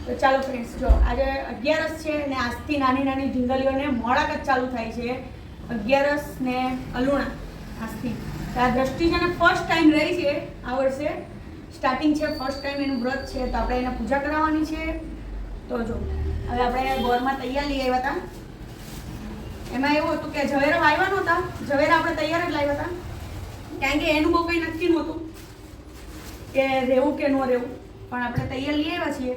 તો ચાલો ફ્રેન્ડ્સ, જો આજે 11 છે ને આજથી નાની નાની ઢીંગલીઓને મોળાક જ ચાલુ થાય છે. 11 ને અલુણા આજથી. આ દ્રષ્ટિ છે ને ફર્સ્ટ ટાઈમ રહી છે આ વર્ષે, સ્ટાર્ટિંગ છે, ફર્સ્ટ ટાઈમ એનું વ્રત છે, તો આપણે એને પૂજા કરાવવાની છે. તો જો હવે આપણે બોરમાં તૈયાર લઈ આવ્યા હતા. એમાં એવું હતું કે ઝવેરા વાવ્યા નહોતા, ઝવેરા આપણે તૈયાર જ લાવ્યા હતા, કારણ કે એનું બહુ કંઈ નક્કી નહોતું કે રહેવું કે ન રહેવું, પણ આપણે તૈયાર લઈ આવ્યા છીએ.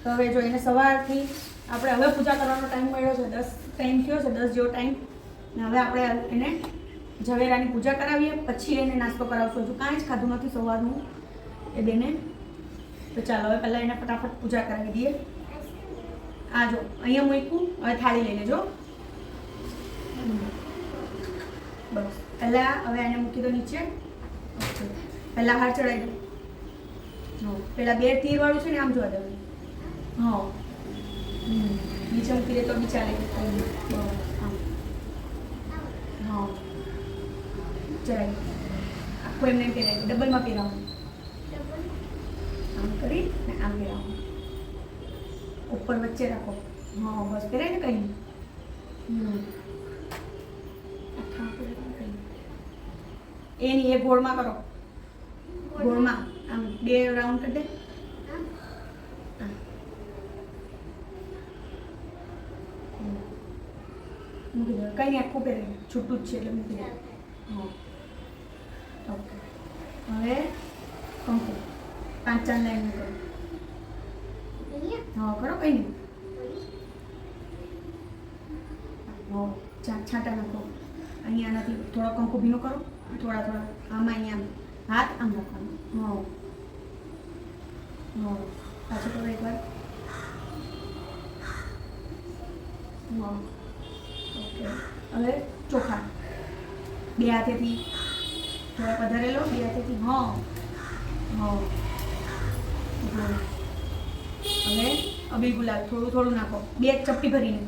તો હવે જો એને સવારથી આપણે હવે પૂજા કરવાનો ટાઈમ મળ્યો છે, 10 ટાઈમ થયો છે, 10 જેવો ટાઈમ. ને હવે આપણે એને ઝવેરાની પૂજા કરાવીએ, પછી એને નાસ્તો કરાવશું. હજુ કાંઈ જ ખાધું નથી સવારનું એ બેને. તો ચાલો હવે પહેલાં એને ફટાફટ પૂજા કરાવી દઈએ. આ જો અહીંયા મૂક્યું, હવે થાળી લઈ લેજો. બસ પહેલાં હવે એને મૂકી દો નીચે. પહેલાં હાર ચડાવી દો. પેલા 2 તીરવાળું છે ને આમ જોવા દેવાનું. હા નીચે મૂકી દે તો બી ચાલે. આમ હા ચડાવી આખું એમને એમ પહેરાવી ડબલમાં પહેરાવું. આમ કરી ને આમ પહેરાવું, ઉપર વચ્ચે રાખો. હા બસ પહેરાય ને કંઈ એની એ ગોળમાં કરો, ગોળમાં આમ 2 રાઉન્ડ કરી દે. મૂકી દે, કંઈ નહીં, આખું પહેરે છૂટું જ છે એટલે મૂકી દે. હા ઓકે. હવે કંકુ 5 લાઈન કરો. હા કરો, કંઈ નહીં. હા છાંટા નાખો. અહીંયા નથી, થોડો કંકુ ભીનો કરો, થોડા થોડા આમાં અહીંયા હાથ આમ રાખવાનો. હા હા પાછું કરો એકવાર. હા ઓકે. હવે ચોખા 2 હાથેથી થોડા વધારે લો, 2 હાથેથી. હા હા હવે અબીલ ગુલાલ થોડું થોડું નાખો, 2 ચપટી ભરીને.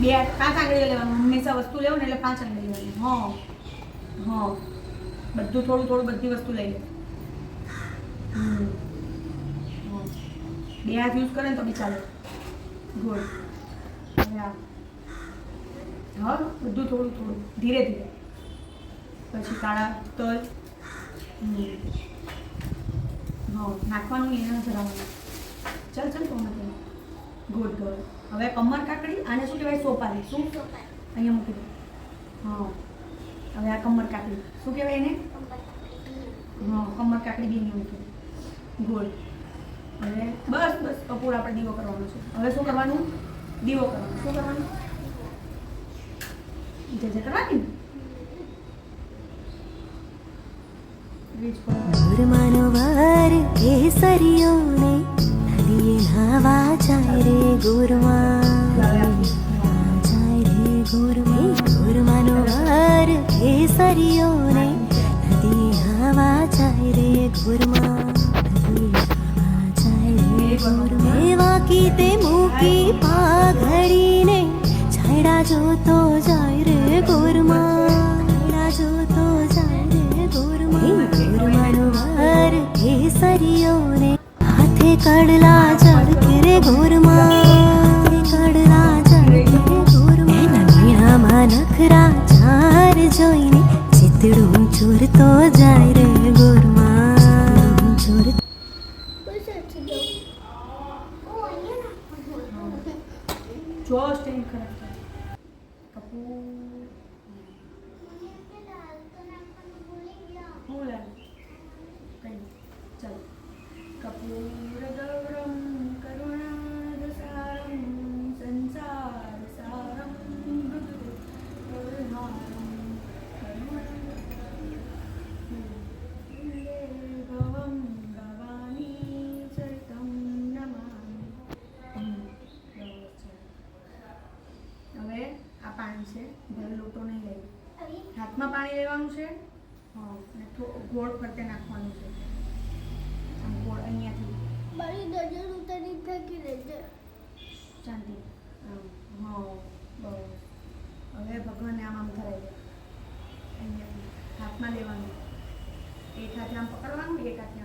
5 આંગળીઓ લેવાનું, હંમેશા વસ્તુ લેવો ને એટલે 5 આંગળી લેવાની. હા હા બધું થોડું થોડું બધી વસ્તુ લઈ લે. 2 હાથ યુઝ કરે ને તો બી ચાલે. ગુડ. હવે હા બધું થોડું થોડું ધીરે ધીરે. પછી કાળા તલ હા નાખવાનું, એને ધરાવવાનું. ચાલ ચાલ તો નથી. Good good. હવે કમર કાકડી, આને શું કહેવાય? સોપારી. શું? અહીંયા મૂકી દો. હા હવે આ કમર કાકડી શું કહેવાય એને? હા કમર કાકડી બી અહીંયા મૂકી દો. ગુડ. હવે બસ બસ કપૂર આપણે દીવો કરવાનો છે. હવે શું કરવાનું? દીવો કરવાનો. શું કરવાનું? જે કરવાની ગુરમાનો વાર કેસરીઓ ને નદીએ નાવા જાય રે ગુરમા, જાય રે ગુરમા. ગુરમાનો વાર કેસરીઓ ને નદીએ નાવા જાય રે ગુરમા, જાય રે ગુરમા. વાકી તે મૂકી પાઘડીને છાયડા જોતો જાય રે ગુરમા, છાયડા જોતો જાય રે ગુરમા. ગુરમાનો વાર કેસરીઓ ને હાથે કડલા ચડકે રે ગુરમા, હાથે કડલા ચડકે રે ગુરમા. એના મીણામાં નખરા ચાર જોઈને ચિતડું ચોરતો જાય રે ગુરમા, ચોરતો. જો સ્ટેન્ડ ખરાબ થાય. કપૂર હું લે કંઈ ચાલો. કપૂર ગૌરમ કરુણાદસારમ સંસાર સારમ કરુણારમ ભવમ ગવાની ચરિતમ નમામિ. હવે આ પાણી છે, ઘરે લોટો નહીં લેવું, હાથમાં પાણી લેવાનું છે. હા અને ગોળ ફરતે નાખવાનું છે. આમ ગોળ અહીંયાથી મારી નજર ઉતારી ફેંકી દેજે. શાંતિ. હા બસ. હવે ભગવાનને આમ આમ ધરાઈ દે. અહીંયા હાથમાં લેવાનું, એક હાથે આમ પકડવાનું, એક હાથે